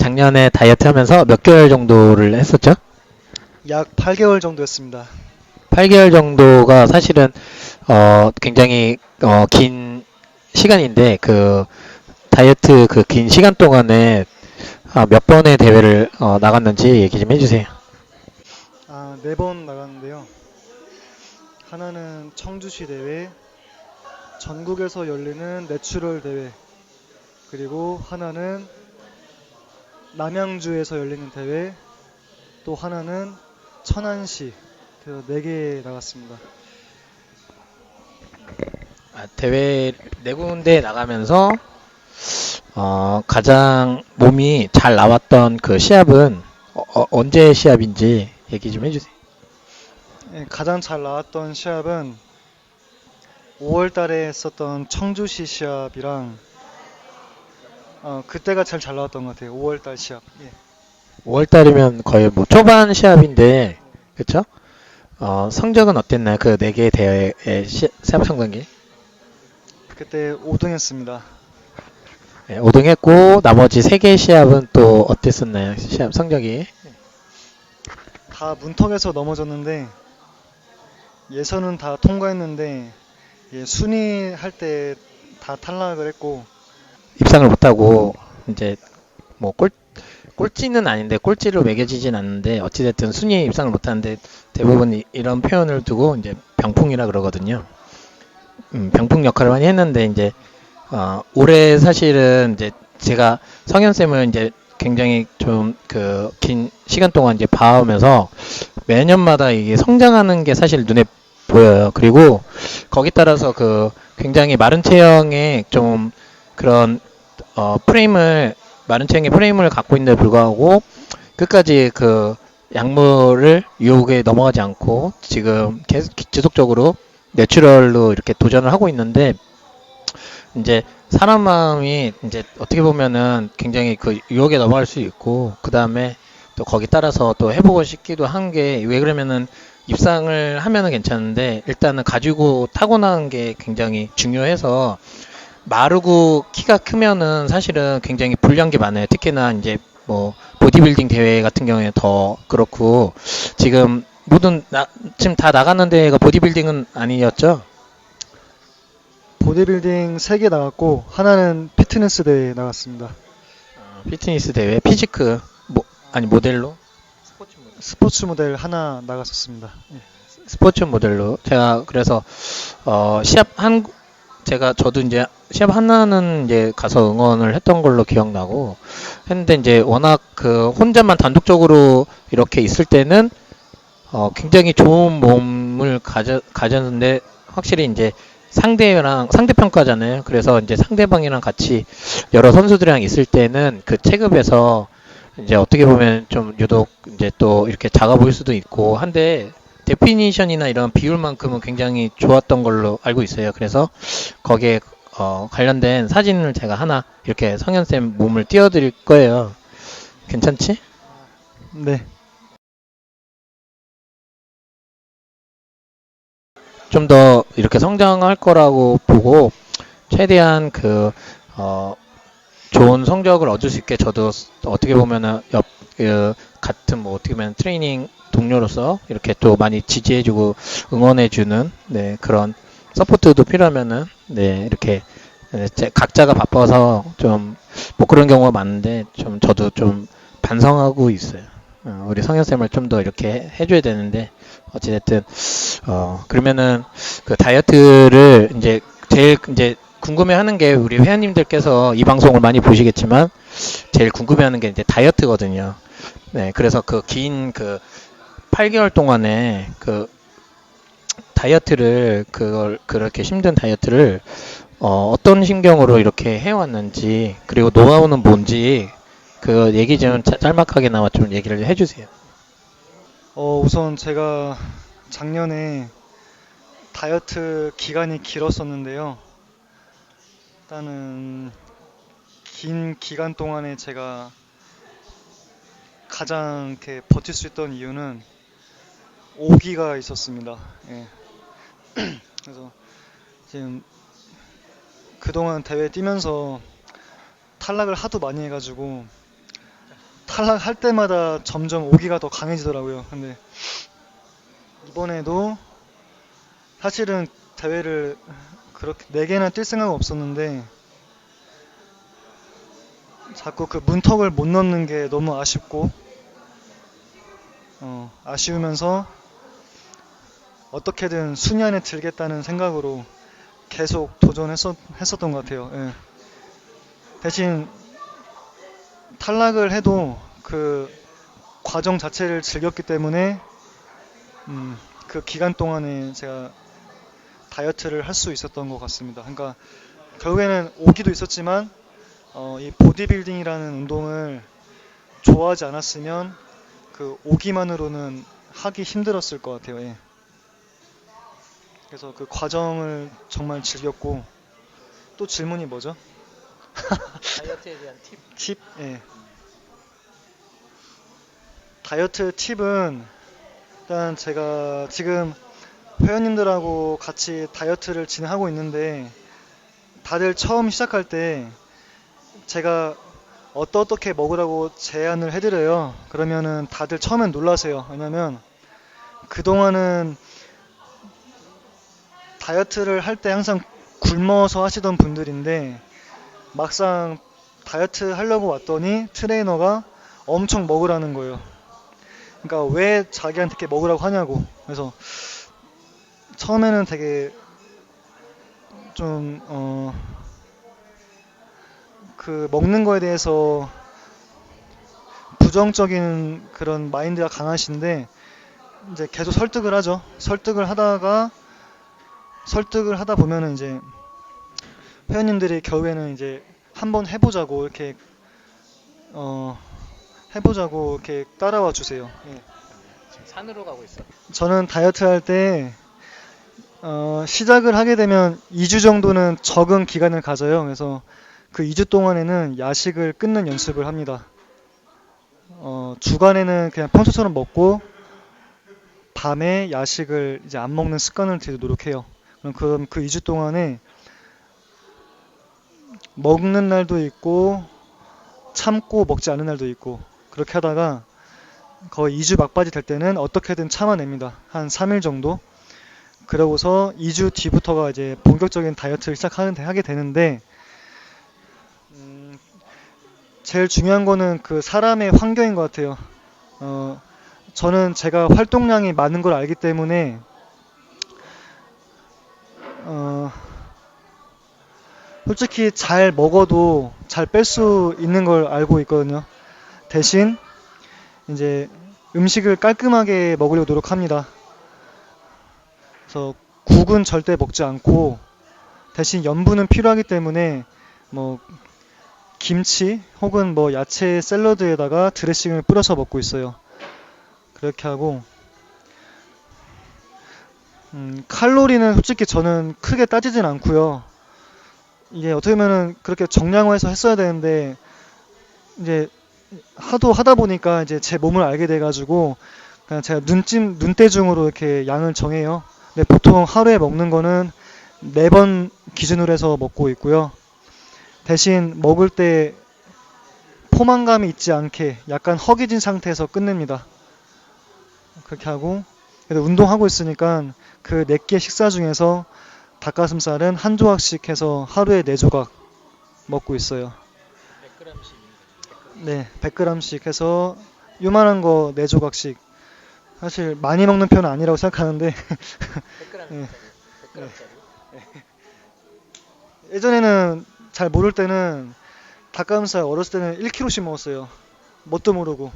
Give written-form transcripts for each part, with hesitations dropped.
작년에 다이어트 하면서 몇 개월 정도를 했었죠? 약 8개월 정도 했습니다. 8개월 정도가 사실은 굉장히 긴 시간인데 그 다이어트 그 긴 시간 동안에 몇 번의 대회를 나갔는지 얘기 좀 해주세요. 4번 나갔는데요. 하나는 청주시 대회, 전국에서 열리는 내추럴 대회, 그리고 하나는 남양주에서 열리는 대회, 또 하나는 천안시, 그래서 4개 나갔습니다. 대회 네 군데 나가면서 가장 몸이 잘 나왔던 그 시합은 언제 시합인지 얘기 좀 해주세요. 예, 가장 잘 나왔던 시합은 5월 달에 했었던 청주시 시합이랑 그때가 제일 잘 나왔던 것 같아요. 5월 달 시합. 예. 5월 달이면 거의 뭐 초반 시합인데, 그쵸? 성적은 어땠나요? 그 네 개 대회의 시합 성적이? 그때 5등 했습니다. 네, 5등 했고, 나머지 세 개 시합은 또 어땠었나요? 시합 성적이? 다 문턱에서 넘어졌는데 예선은 다 통과했는데 순위 할 때 다 탈락을 했고. 입상을 못하고, 이제, 뭐, 꼴찌는 아닌데, 꼴찌로 매겨지진 않는데, 어찌됐든 순위에 입상을 못하는데, 대부분 이런 표현을 두고, 이제, 병풍이라 그러거든요. 병풍 역할을 많이 했는데, 이제, 올해 사실은 이제 제가 성현쌤을 이제 굉장히 좀 그 긴 시간 동안 이제 봐오면서 매년마다 이게 성장하는 게 사실 눈에 보여요. 그리고 거기 따라서 그 굉장히 마른 체형의 좀 그런 프레임을 마른 체형의 프레임을 갖고 있는데 불구하고 끝까지 그 약물을 유혹에 넘어가지 않고 지금 계속 지속적으로 내추럴로 이렇게 도전을 하고 있는데 이제 사람 마음이 이제 어떻게 보면은 굉장히 그 유혹에 넘어갈 수 있고 그 다음에 또 거기 따라서 또 해보고 싶기도 한 게 왜 그러면은 입상을 하면은 괜찮은데 일단은 가지고 타고난 게 굉장히 중요해서 마르고 키가 크면은 사실은 굉장히 불리한 게 많아요. 특히나 이제 뭐 보디빌딩 대회 같은 경우에 더 그렇고 지금 지금 다 나가는 대회가 보디빌딩은 아니었죠? 보디빌딩 3개 나갔고 하나는 피트니스 대회 나갔습니다. 피트니스 대회, 피지크, 아니 모델로? 스포츠 모델 하나 나갔었습니다. 예. 스포츠 모델로. 제가 그래서 시합 한 저도 이제 시합 하나는 이제 가서 응원을 했던 걸로 기억나고 했는데 이제 워낙 그 혼자만 단독적으로 이렇게 있을 때는 굉장히 좋은 몸을 가졌는데 확실히 이제 상대 평가잖아요. 그래서 이제 상대방이랑 같이 여러 선수들이랑 있을 때는 그 체급에서 이제 어떻게 보면 좀 유독 이제 또 이렇게 작아 보일 수도 있고 한데 데피니션이나 이런 비율만큼은 굉장히 좋았던 걸로 알고 있어요. 그래서 거기에 관련된 사진을 제가 하나 이렇게 성현쌤 몸을 띄워드릴 거예요. 괜찮지? 네. 좀 더 이렇게 성장할 거라고 보고 최대한 어, 좋은 성적을 얻을 수 있게 저도 어떻게 보면은 같은 뭐 어떻게 보면 트레이닝 동료로서 이렇게 또 많이 지지해주고 응원해주는 네, 그런 서포트도 필요하면은 네, 이렇게 각자가 바빠서 좀 못 그런 경우가 많은데 좀 저도 좀 반성하고 있어요. 우리 성현쌤을 좀 더 이렇게 해줘야 되는데 어찌됐든 그러면은 그 다이어트를 이제 제일 이제 궁금해하는 게 우리 회원님들께서 이 방송을 많이 보시겠지만 제일 궁금해하는 게 이제 다이어트거든요. 네, 그래서 그 긴 그 8개월 동안에 그 다이어트를 그걸 그렇게 힘든 다이어트를 어떤 심경으로 이렇게 해왔는지 그리고 노하우는 뭔지 그 얘기 좀 짤막하게나마 좀 얘기를 해주세요. 우선 제가 작년에 다이어트 기간이 길었었는데요. 일단은 긴 기간 동안에 제가 가장 이렇게 버틸 수 있던 이유는 오기가 있었습니다. 예. 그래서 지금 그동안 대회 뛰면서 탈락을 하도 많이 해가지고 탈락할 때마다 점점 오기가 더 강해지더라고요. 근데 이번에도 사실은 대회를 그렇게 4개나 뛸 생각은 없었는데 자꾸 그 문턱을 못 넘는 게 너무 아쉽고 아쉬우면서 어떻게든 순위 안에 들겠다는 생각으로 계속 도전했었던 것 같아요. 예. 대신 탈락을 해도 그 과정 자체를 즐겼기 때문에 그 기간 동안에 제가 다이어트를 할 수 있었던 것 같습니다. 그러니까 결국에는 오기도 있었지만 이 보디빌딩이라는 운동을 좋아하지 않았으면 그 오기만으로는 하기 힘들었을 것 같아요. 예. 그래서 그 과정을 정말 즐겼고 또 질문이 뭐죠? 다이어트에 대한 팁. 팁? 예. 다이어트 팁은 일단 제가 지금 회원님들하고 같이 다이어트를 진행하고 있는데 다들 처음 시작할 때 제가 어떻게 먹으라고 제안을 해드려요. 그러면은 다들 처음엔 놀라세요. 왜냐면 그동안은 다이어트를 할 때 항상 굶어서 하시던 분들인데 막상 다이어트 하려고 왔더니 트레이너가 엄청 먹으라는 거예요. 그러니까 왜 자기한테 이렇게 먹으라고 하냐고. 그래서 처음에는 되게 좀 그 먹는 거에 대해서 부정적인 그런 마인드가 강하신데 이제 계속 설득을 하죠. 설득을 하다 보면은 이제 회원님들이 결국에는 이제 한번 해보자고 이렇게 따라와 주세요. 예. 지금 산으로 가고 있어. 저는 다이어트 할 때 시작을 하게 되면 2주 정도는 적응 기간을 가져요. 그래서 그 2주 동안에는 야식을 끊는 연습을 합니다. 주간에는 그냥 평소처럼 먹고 밤에 야식을 이제 안 먹는 습관을 들이도록 노력해요. 그럼 그 2주 동안에 먹는 날도 있고 참고 먹지 않는 날도 있고 그렇게 하다가 거의 2주 막바지 될 때는 어떻게든 참아냅니다. 한 3일 정도. 그러고서 2주 뒤부터가 이제 본격적인 다이어트를 하게 되는데 제일 중요한 거는 그 사람의 환경인 것 같아요. 저는 제가 활동량이 많은 걸 알기 때문에 솔직히 잘 먹어도 잘 뺄 수 있는 걸 알고 있거든요. 대신 이제 음식을 깔끔하게 먹으려고 노력합니다. 그래서 국은 절대 먹지 않고 대신 염분은 필요하기 때문에 뭐 김치 혹은 뭐 야채 샐러드에다가 드레싱을 뿌려서 먹고 있어요. 그렇게 하고 칼로리는 솔직히 저는 크게 따지진 않고요. 이게 어떻게 보면은 그렇게 정량화해서 했어야 되는데 이제 하도 하다 보니까 이제 제 몸을 알게 돼가지고 그냥 제가 눈대중으로 이렇게 양을 정해요. 근데 보통 하루에 먹는 거는 4번 기준으로 해서 먹고 있고요. 대신 먹을 때 포만감이 있지 않게 약간 허기진 상태에서 끝냅니다. 그렇게 하고 그래도 운동하고 있으니까 그 4개 식사 중에서 닭가슴살은 한 조각씩 해서 하루에 4조각 먹고 있어요. 100g씩. 네, 100g씩 해서 요만한 거 4조각씩. 사실 많이 먹는 편은 아니라고 생각하는데 100g짜리. 네. 100g짜리. 예전에는 잘 모를 때는 닭가슴살 어렸을 때는 1kg씩 먹었어요. 뭣도 모르고.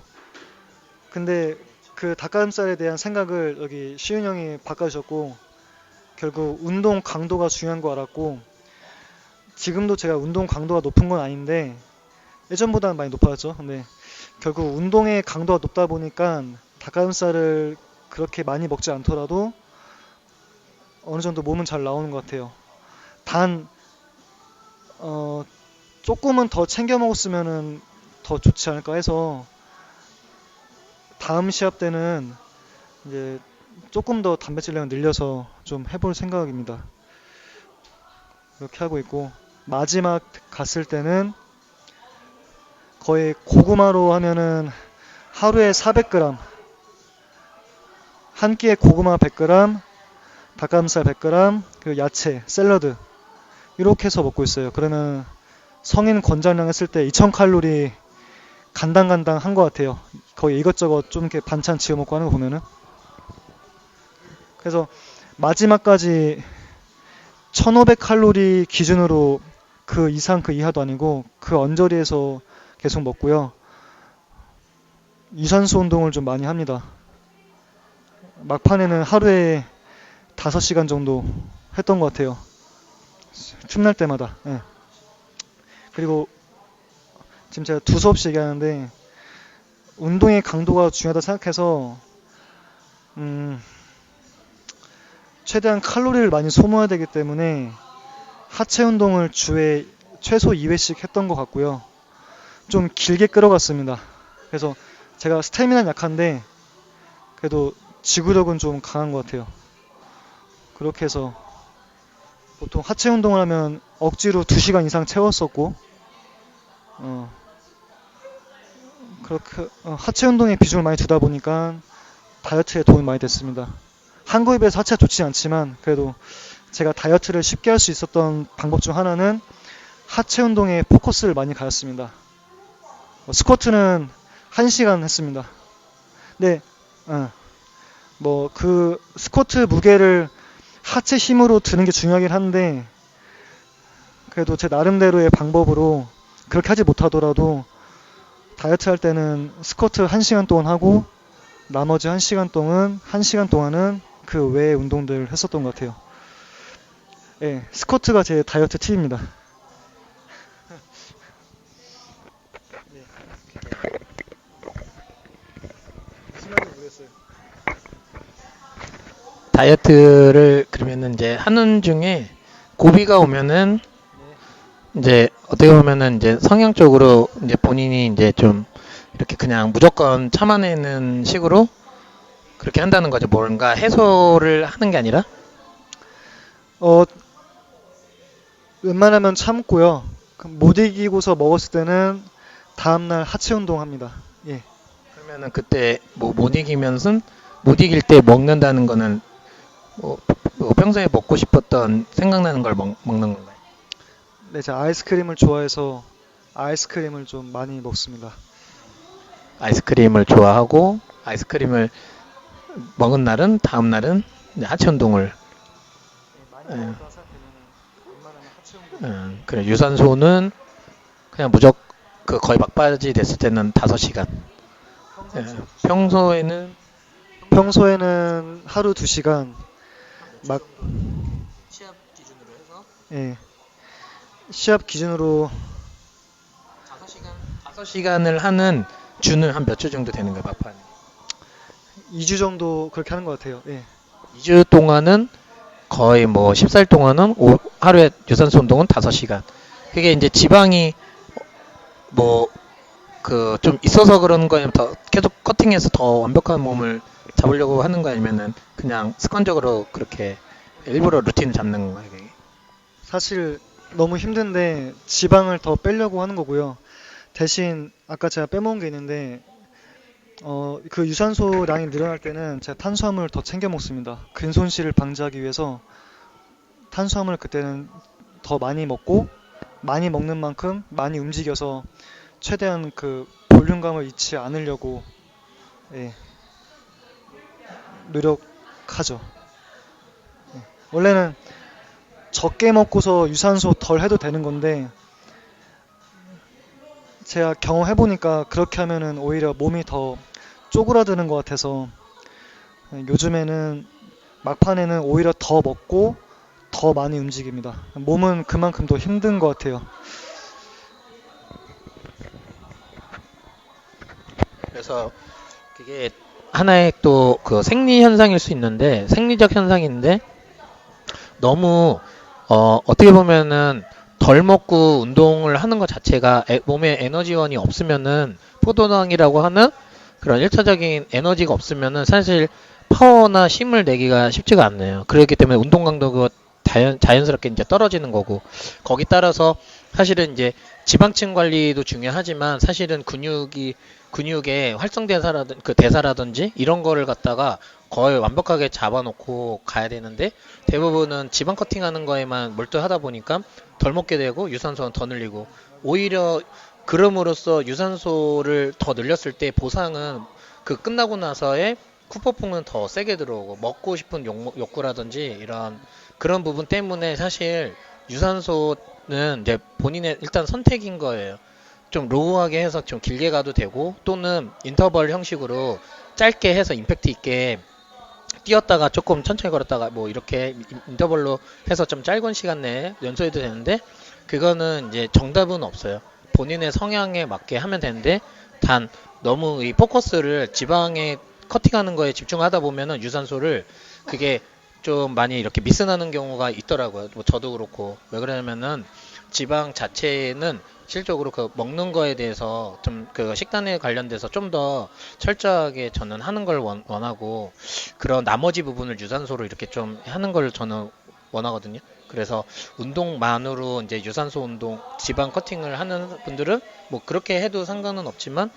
근데 그 닭가슴살에 대한 생각을 여기 시윤 형이 바꿔주셨고 결국 운동 강도가 중요한 거 알았고 지금도 제가 운동 강도가 높은 건 아닌데 예전보다는 많이 높아졌죠. 근데 결국 운동의 강도가 높다 보니까 닭가슴살을 그렇게 많이 먹지 않더라도 어느 정도 몸은 잘 나오는 것 같아요. 단 조금은 더 챙겨 먹었으면 더 좋지 않을까 해서 다음 시합 때는 이제 조금 더 단백질량을 늘려서 좀 해볼 생각입니다. 이렇게 하고 있고 마지막 갔을 때는 거의 고구마로 하면은 하루에 400g, 한 끼에 고구마 100g, 닭가슴살 100g, 그리고 야채, 샐러드 이렇게 해서 먹고 있어요. 그러면 성인 권장량 했을 때 2000칼로리 간당간당 한 것 같아요. 거의 이것저것 좀 이렇게 반찬 지어 먹고 하는 거 보면은. 그래서 마지막까지 1500칼로리 기준으로 그 이상 그 이하도 아니고 그 언저리에서 계속 먹고요. 유산소 운동을 좀 많이 합니다. 막판에는 하루에 5시간 정도 했던 것 같아요. 틈날 때마다. 예. 그리고 지금 제가 두서없이 얘기하는데 운동의 강도가 중요하다 생각해서 최대한 칼로리를 많이 소모해야 되기 때문에 하체 운동을 주에 최소 2회씩 했던 것 같고요. 좀 길게 끌어갔습니다. 그래서 제가 스태미나는 약한데 그래도 지구력은 좀 강한 것 같아요. 그렇게 해서 보통 하체 운동을 하면 억지로 2시간 이상 채웠었고 그렇게 하체 운동에 비중을 많이 두다 보니까 다이어트에 도움이 많이 됐습니다. 한국에 비해서 하체가 좋지 않지만 그래도 제가 다이어트를 쉽게 할 수 있었던 방법 중 하나는 하체 운동에 포커스를 많이 가졌습니다. 스쿼트는 1시간 했습니다. 근데 뭐 그 스쿼트 무게를 하체 힘으로 드는 게 중요하긴 한데 그래도 제 나름대로의 방법으로 그렇게 하지 못하더라도 다이어트 할 때는 스쿼트 1시간 동안 하고 나머지 1시간 동안은 그 외의 운동들 했었던 것 같아요. 예, 스쿼트가 제 다이어트 팁입니다. 다이어트를 그러면은 이제 하는 중에 고비가 오면은 이제 어떻게 보면은 이제 성향적으로 이제 본인이 이제 좀 이렇게 그냥 무조건 참아내는 식으로 그렇게 한다는 거죠. 뭔가 해소를 하는 게 아니라. 웬만하면 참고요. 못 이기고서 먹었을 때는 다음날 하체 운동합니다. 예. 그러면은 그때 뭐 못 이기면은 못 이길 때 먹는다는 거는 뭐 평소에 먹고 싶었던 생각나는 걸 먹는 건가요? 네, 제가 아이스크림을 좋아해서 아이스크림을 좀 많이 먹습니다. 아이스크림을 좋아하고 아이스크림을 먹은 날은 다음 날은 이제 하체 운동을. 많이 예. 먹었다 생각하면 웬만하면 하체 운동. 그래 유산소는 그냥 무조건 그 거의 막바지 됐을 때는 5시간. 평소에는 하루 2시간 막 시합 기준으로 해서 예. 시합 기준으로 5시간을 하는 주는 한 몇 주 정도 되는 거예요, 막판. 2주 정도 그렇게 하는 것 같아요. 예. 2주 동안은 거의 뭐 14일 동안은 하루에 유산소 운동은 5시간. 그게 이제 지방이 뭐 그 좀 있어서 그런 거예요. 더 계속 커팅해서 더 완벽한 몸을 잡으려고 하는 거 아니면은 그냥 습관적으로 그렇게 일부러 루틴을 잡는 거예요, 그게. 사실 너무 힘든데 지방을 더 빼려고 하는 거고요. 대신 아까 제가 빼먹은 게 있는데 그 유산소량이 늘어날 때는 제가 탄수화물을 더 챙겨 먹습니다. 근손실을 방지하기 위해서 탄수화물을 그때는 더 많이 먹고 많이 먹는 만큼 많이 움직여서 최대한 그 볼륨감을 잃지 않으려고 예, 노력하죠. 예. 원래는 적게 먹고서 유산소 덜 해도 되는 건데 제가 경험해보니까 그렇게 하면은 오히려 몸이 더 쪼그라드는 것 같아서 요즘에는 막판에는 오히려 더 먹고 더 많이 움직입니다. 몸은 그만큼 더 힘든 것 같아요. 그래서 그게 하나의 또 그 생리 현상일 수 있는데 생리적 현상인데 너무 어떻게 보면은 덜 먹고 운동을 하는 것 자체가 몸에 에너지원이 없으면은 포도당이라고 하는 그런 1차적인 에너지가 없으면은 사실 파워나 힘을 내기가 쉽지가 않네요. 그렇기 때문에 운동 강도가 자연스럽게 이제 떨어지는 거고 거기 따라서 사실은 이제 지방층 관리도 중요하지만 사실은 근육의 활성대사라든 그 대사라든지 이런 거를 갖다가 거의 완벽하게 잡아놓고 가야 되는데 대부분은 지방 커팅하는 거에만 몰두하다 보니까 덜 먹게 되고 유산소는 더 늘리고 오히려 그럼으로써 유산소를 더 늘렸을 때 보상은 그 끝나고 나서의 후폭풍은 더 세게 들어오고 먹고 싶은 욕구라든지 이런 그런 부분 때문에 사실 유산소는 이제 본인의 일단 선택인 거예요. 좀 로우하게 해서 좀 길게 가도 되고 또는 인터벌 형식으로 짧게 해서 임팩트 있게 뛰었다가 조금 천천히 걸었다가 뭐 이렇게 인터벌로 해서 좀 짧은 시간 내에 연소해도 되는데 그거는 이제 정답은 없어요. 본인의 성향에 맞게 하면 되는데 단 너무 이 포커스를 지방에 커팅하는 거에 집중하다 보면은 유산소를 그게 좀 많이 이렇게 미스나는 경우가 있더라고요. 뭐 저도 그렇고 왜 그러냐면은 지방 자체는 실적으로 그 먹는 거에 대해서 좀 그 식단에 관련돼서 좀 더 철저하게 저는 하는 걸 원하고 그런 나머지 부분을 유산소로 이렇게 좀 하는 걸 저는 원하거든요. 그래서 운동만으로 이제 유산소 운동, 지방 커팅을 하는 분들은 뭐 그렇게 해도 상관은 없지만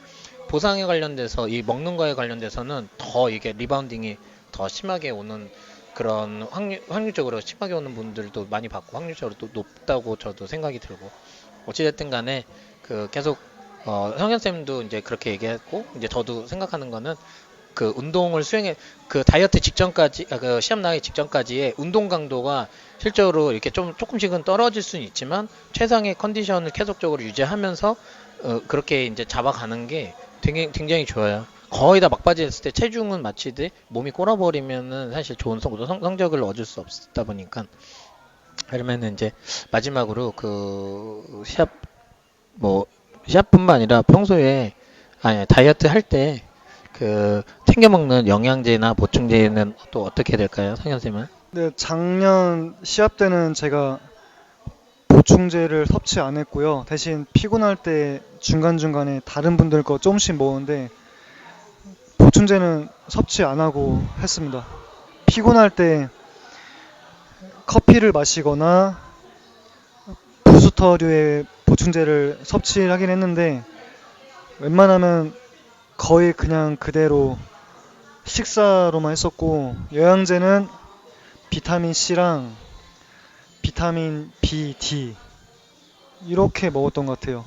보상에 관련돼서 이 먹는 거에 관련돼서는 더 이게 리바운딩이 더 심하게 오는 그런 확률적으로 심하게 오는 분들도 많이 봤고 확률적으로 또 높다고 저도 생각이 들고 어찌됐든 간에 그 계속 성현쌤도 이제 그렇게 얘기했고 이제 저도 생각하는 거는 그 운동을 수행해 그 다이어트 직전까지 그 시합 나가기 직전까지의 운동 강도가 실제로 이렇게 좀 조금씩은 떨어질 수는 있지만 최상의 컨디션을 계속적으로 유지하면서 그렇게 이제 잡아가는 게 굉장히 좋아요. 거의 다 막바지 했을 때 체중은 마치되 몸이 꼬라버리면은 사실 좋은 성적을 얻을 수 없다 보니까 그러면은 이제 마지막으로 그 시합뿐만 아니라 평소에 아니 다이어트 할 때 그 챙겨 먹는 영양제나 보충제는 또 어떻게 될까요, 상현 쌤은? 네, 작년 시합 때는 제가 보충제를 섭취 안 했고요. 대신 피곤할 때 중간중간에 다른 분들 거 조금씩 먹었는데 보충제는 섭취 안 하고 했습니다. 피곤할 때 커피를 마시거나 부스터류의 보충제를 섭취하긴 했는데 웬만하면 거의 그냥 그대로 식사로만 했었고 영양제는 비타민 C랑 비타민 B, D 이렇게 먹었던 것 같아요.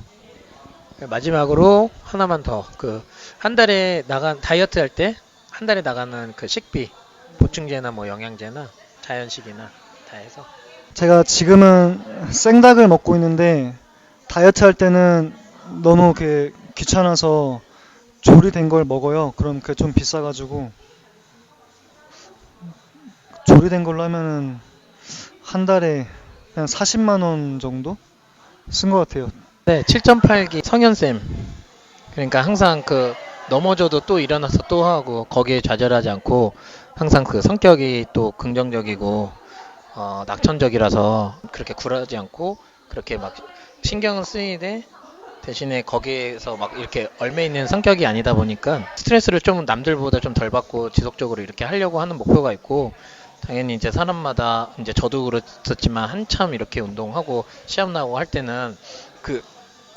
마지막으로 하나만 더 그 한 달에 나간 다이어트 할 때 한 달에 나가는 그 식비 보충제나 뭐 영양제나 자연식이나 다 해서 제가 지금은 생닭을 먹고 있는데 다이어트 할 때는 너무 귀찮아서 조리된 걸 먹어요. 그럼 그게 좀 비싸가지고 조리된 걸로 하면은 한 달에 그냥 40만 원 정도 쓴 것 같아요. 네, 7.8기 성현쌤. 그러니까 항상 그 넘어져도 또 일어나서 또 하고 거기에 좌절하지 않고 항상 그 성격이 또 긍정적이고 낙천적이라서 그렇게 굴하지 않고 그렇게 막 신경을 쓰이되 대신에 거기에서 막 이렇게 얽매 있는 성격이 아니다 보니까 스트레스를 좀 남들보다 좀 덜 받고 지속적으로 이렇게 하려고 하는 목표가 있고 당연히 이제 사람마다 이제 저도 그렇었지만 한참 이렇게 운동하고 시합 나고 할 때는 그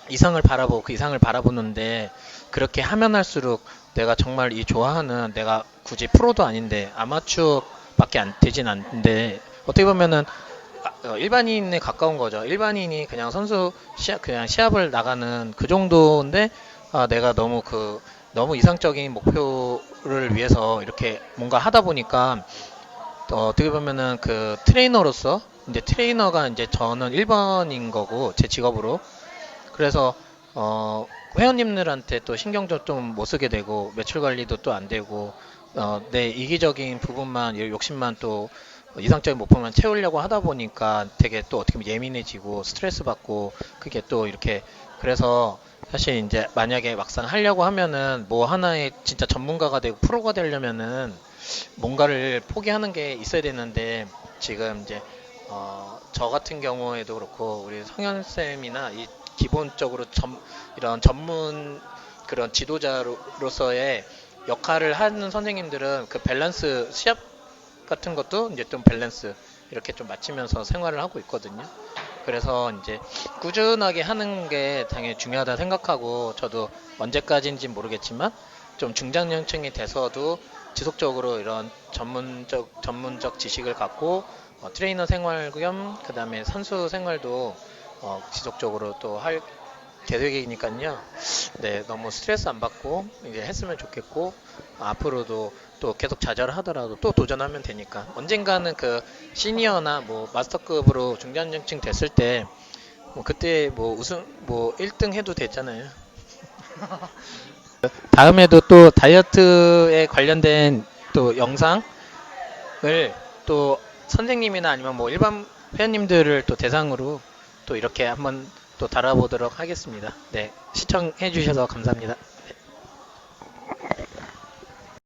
이상을 바라보고 그 이상을 바라보는데 그렇게 하면 할수록 내가 정말 이 좋아하는 내가 굳이 프로도 아닌데 아마추어밖에 안 되진 않는데 어떻게 보면은 일반인에 가까운 거죠. 일반인이 그냥 그냥 시합을 나가는 그 정도인데 내가 너무 이상적인 목표를 위해서 이렇게 뭔가 하다 보니까 어떻게 보면은 그 트레이너로서 이제 트레이너가 이제 저는 1번인 거고 제 직업으로 그래서 회원님들한테 또 신경도 좀 못 쓰게 되고 매출 관리도 또 안 되고 내 이기적인 부분만 욕심만 또 이상적인 목표만 채우려고 하다 보니까 되게 또 어떻게 보면 예민해지고 스트레스 받고 그게 또 이렇게 그래서 사실 이제 만약에 막상 하려고 하면은 뭐 하나의 진짜 전문가가 되고 프로가 되려면은 뭔가를 포기하는 게 있어야 되는데 지금 이제 저 같은 경우에도 그렇고 우리 성현 쌤이나 이 기본적으로 이런 전문 그런 지도자로서의 역할을 하는 선생님들은 그 밸런스 시합 같은 것도 이제 좀 밸런스 이렇게 좀 맞추면서 생활을 하고 있거든요. 그래서 이제 꾸준하게 하는 게 당연히 중요하다 생각하고 저도 언제까지인지 모르겠지만 좀 중장년층이 돼서도 지속적으로 이런 전문적 지식을 갖고 트레이너 생활 겸 그다음에 선수 생활도 지속적으로 또 할 계획이니까요. 네, 너무 스트레스 안 받고 이제 했으면 좋겠고 앞으로도 또 계속 좌절하더라도 또 도전하면 되니까 언젠가는 그 시니어나 뭐 마스터급으로 중장년층 됐을 때 뭐 그때 뭐 우승 뭐 1등 해도 되잖아요. 다음에도 또 다이어트에 관련된 또 영상을 또 선생님이나 아니면 뭐 일반 회원님들을 또 대상으로 또 이렇게 한번 또 다뤄보도록 하겠습니다. 네, 시청해 주셔서 감사합니다.